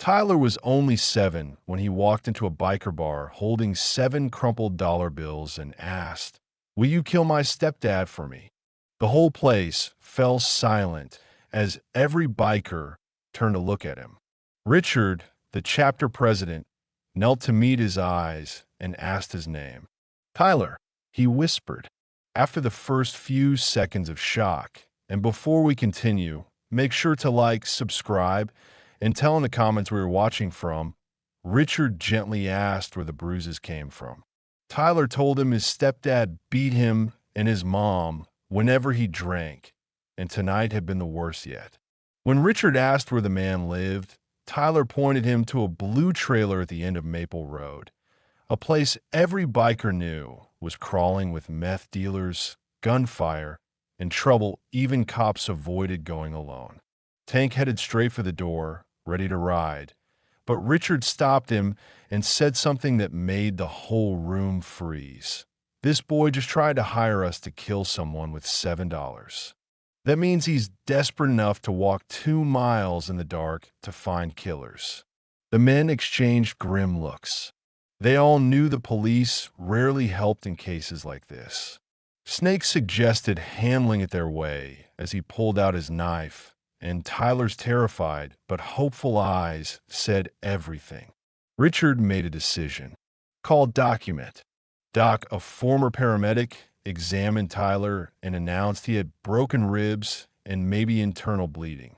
Tyler was only 7 when he walked into a biker bar holding 7 crumpled dollar bills and asked, "Will you kill my stepdad for me?" The whole place fell silent as every biker turned to look at him. Richard, the chapter president, knelt to meet his eyes and asked his name. "Tyler," he whispered. After the first few seconds of shock, and before we continue, make sure to like, subscribe, and tell in the comments where you're watching from. Richard gently asked where the bruises came from. Tyler told him his stepdad beat him and his mom whenever he drank, and tonight had been the worst yet. When Richard asked where the man lived, Tyler pointed him to a blue trailer at the end of Maple Road, a place every biker knew was crawling with meth dealers, gunfire, and trouble even cops avoided going alone. Tank headed straight for the door, ready to ride, but Richard stopped him and said something that made the whole room freeze. "This boy just tried to hire us to kill someone with $7. That means he's desperate enough to walk 2 miles in the dark to find killers." The men exchanged grim looks. They all knew the police rarely helped in cases like this. Snake suggested handling it their way as he pulled out his knife, and Tyler's terrified but hopeful eyes said everything. Richard made a decision. "Call Document." Doc, a former paramedic, examined Tyler and announced he had broken ribs and maybe internal bleeding.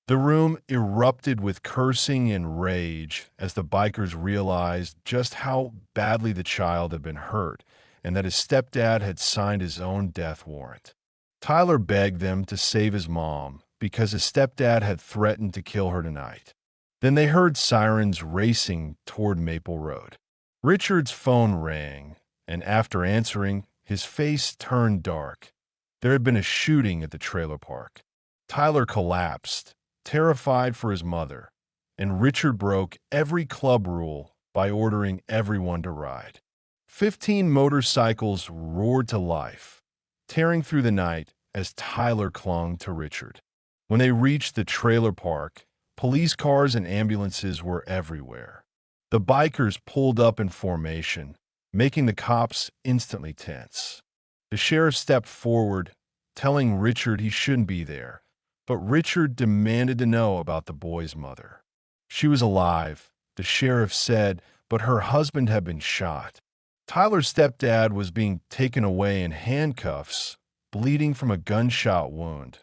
The room erupted with cursing and rage as the bikers realized just how badly the child had been hurt and that his stepdad had signed his own death warrant. Tyler begged them to save his mom because his stepdad had threatened to kill her tonight. Then they heard sirens racing toward Maple Road. Richard's phone rang, and after answering, his face turned dark. There had been a shooting at the trailer park. Tyler collapsed, terrified for his mother, and Richard broke every club rule by ordering everyone to ride. 15 motorcycles roared to life, tearing through the night as Tyler clung to Richard. When they reached the trailer park, police cars and ambulances were everywhere. The bikers pulled up in formation, making the cops instantly tense. The sheriff stepped forward, telling Richard he shouldn't be there, but Richard demanded to know about the boy's mother. She was alive, the sheriff said, but her husband had been shot. Tyler's stepdad was being taken away in handcuffs, bleeding from a gunshot wound,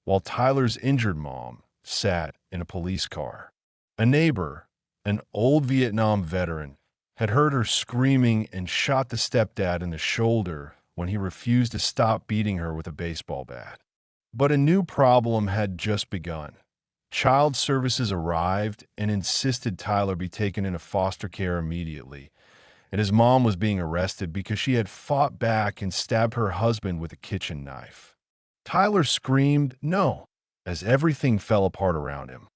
while Tyler's injured mom sat in a police car. A neighbor, an old Vietnam veteran, had heard her screaming and shot the stepdad in the shoulder when he refused to stop beating her with a baseball bat. But a new problem had just begun. Child services arrived and insisted Tyler be taken into foster care immediately, and his mom was being arrested because she had fought back and stabbed her husband with a kitchen knife. Tyler screamed no as everything fell apart around him.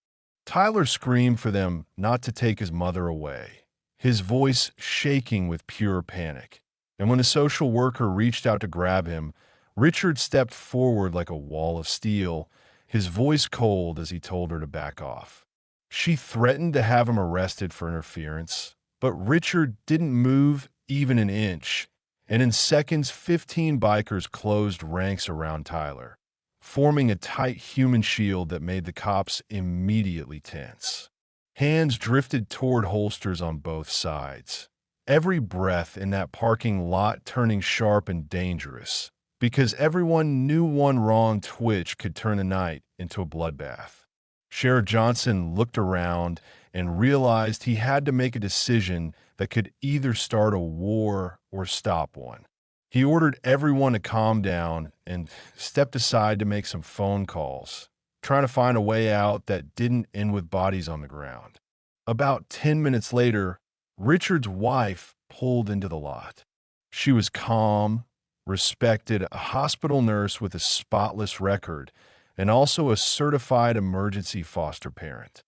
Tyler screamed for them not to take his mother away, his voice shaking with pure panic. And when a social worker reached out to grab him, Richard stepped forward like a wall of steel, his voice cold as he told her to back off. She threatened to have him arrested for interference, but Richard didn't move even an inch, and in seconds 15 bikers closed ranks around Tyler, forming a tight human shield that made the cops immediately tense. Hands drifted toward holsters on both sides, every breath in that parking lot turning sharp and dangerous, because everyone knew one wrong twitch could turn the night into a bloodbath. Sheriff Johnson looked around and realized he had to make a decision that could either start a war or stop one. He ordered everyone to calm down and stepped aside to make some phone calls, trying to find a way out that didn't end with bodies on the ground. About 10 minutes later, Richard's wife pulled into the lot. She was calm, respected, a hospital nurse with a spotless record, and also a certified emergency foster parent.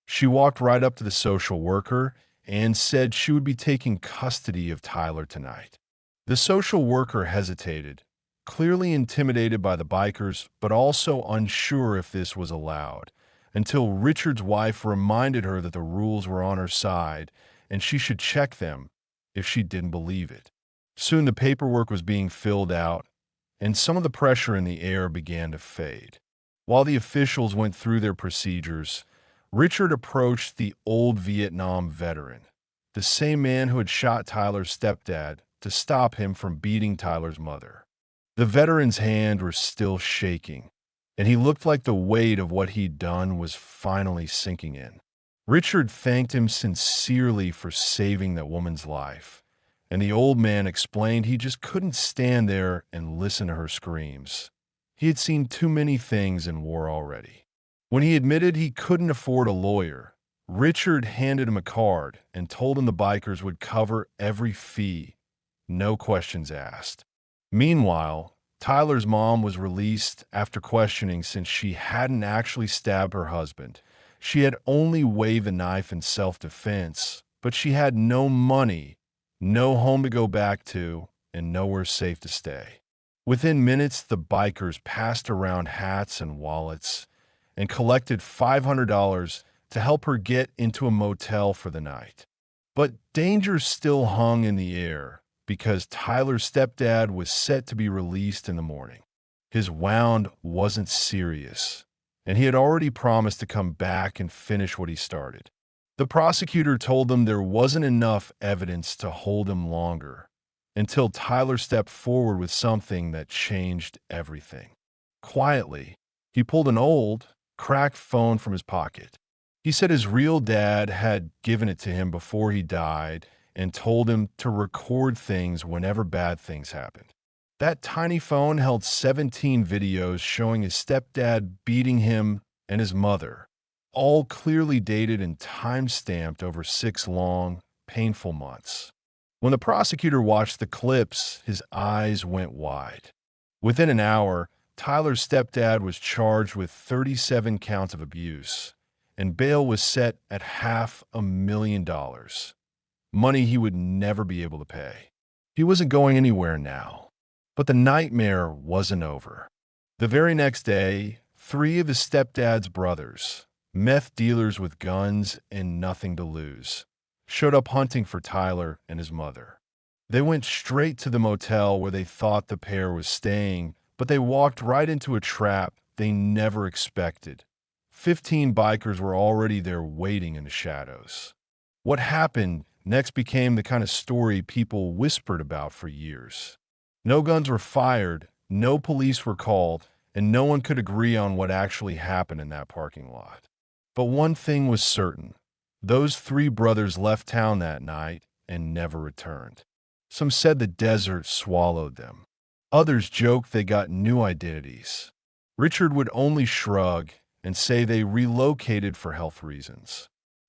She walked right up to the social worker and said she would be taking custody of Tyler tonight. The social worker hesitated, clearly intimidated by the bikers, but also unsure if this was allowed, until Richard's wife reminded her that the rules were on her side and she should check them if she didn't believe it. Soon the paperwork was being filled out, and some of the pressure in the air began to fade. While the officials went through their procedures, Richard approached the old Vietnam veteran, the same man who had shot Tyler's stepdad, to stop him from beating Tyler's mother. The veteran's hand was still shaking, and he looked like the weight of what he'd done was finally sinking in. Richard thanked him sincerely for saving that woman's life, and the old man explained he just couldn't stand there and listen to her screams. He had seen too many things in war already. When he admitted he couldn't afford a lawyer, Richard handed him a card and told him the bikers would cover every fee, no questions asked. Meanwhile, Tyler's mom was released after questioning since she hadn't actually stabbed her husband. She had only waved a knife in self-defense, but she had no money, no home to go back to, and nowhere safe to stay. Within minutes, the bikers passed around hats and wallets and collected $500 to help her get into a motel for the night. But danger still hung in the air because Tyler's stepdad was set to be released in the morning. His wound wasn't serious, and he had already promised to come back and finish what he started. The prosecutor told them there wasn't enough evidence to hold him longer until Tyler stepped forward with something that changed everything. Quietly, he pulled an old, cracked phone from his pocket. He said his real dad had given it to him before he died and told him to record things whenever bad things happened. That tiny phone held 17 videos showing his stepdad beating him and his mother, all clearly dated and time-stamped over 6 long, painful months. When the prosecutor watched the clips, his eyes went wide. Within an hour, Tyler's stepdad was charged with 37 counts of abuse, and bail was set at $500,000, money he would never be able to pay. He wasn't going anywhere now, but the nightmare wasn't over. The very next day, 3 of his stepdad's brothers, meth dealers with guns and nothing to lose, showed up hunting for Tyler and his mother. They went straight to the motel where they thought the pair was staying, but they walked right into a trap they never expected. 15 bikers were already there waiting in the shadows. What happened next became the kind of story people whispered about for years. No guns were fired, no police were called, and no one could agree on what actually happened in that parking lot. But one thing was certain. Those 3 brothers left town that night and never returned. Some said the desert swallowed them. Others joked they got new identities. Richard would only shrug and say they relocated for health reasons.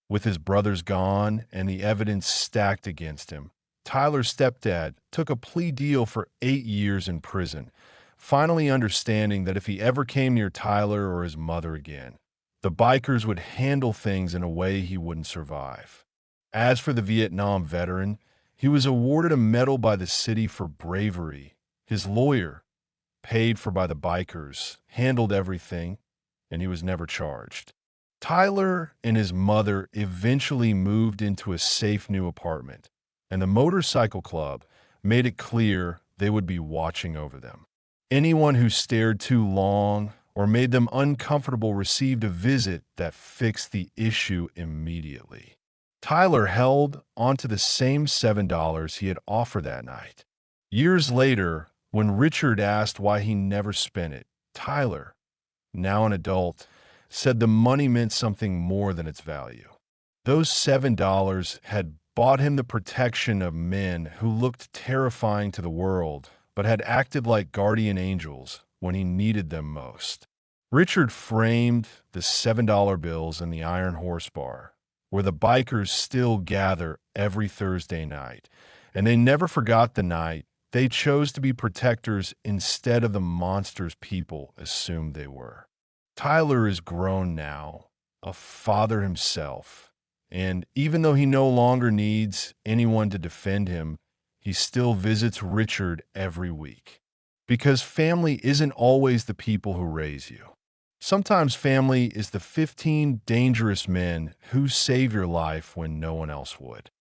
With his brothers gone and the evidence stacked against him, Tyler's stepdad took a plea deal for 8 years in prison, finally understanding that if he ever came near Tyler or his mother again, the bikers would handle things in a way he wouldn't survive. As for the Vietnam veteran, he was awarded a medal by the city for bravery. His lawyer, paid for by the bikers, handled everything, and he was never charged. Tyler and his mother eventually moved into a safe new apartment, and the motorcycle club made it clear they would be watching over them. Anyone who stared too long or made them uncomfortable received a visit that fixed the issue immediately. Tyler held onto the same $7 he had offered that night. Years later, when Richard asked why he never spent it, Tyler, now an adult, said the money meant something more than its value. Those $7 had bought him the protection of men who looked terrifying to the world, but had acted like guardian angels when he needed them most. Richard framed the $7 bills in the Iron Horse Bar, where the bikers still gather every Thursday night, and they never forgot the night they chose to be protectors instead of the monsters people assumed they were. Tyler is grown now, a father himself, and even though he no longer needs anyone to defend him, he still visits Richard every week. Because family isn't always the people who raise you. Sometimes family is the 15 dangerous men who save your life when no one else would.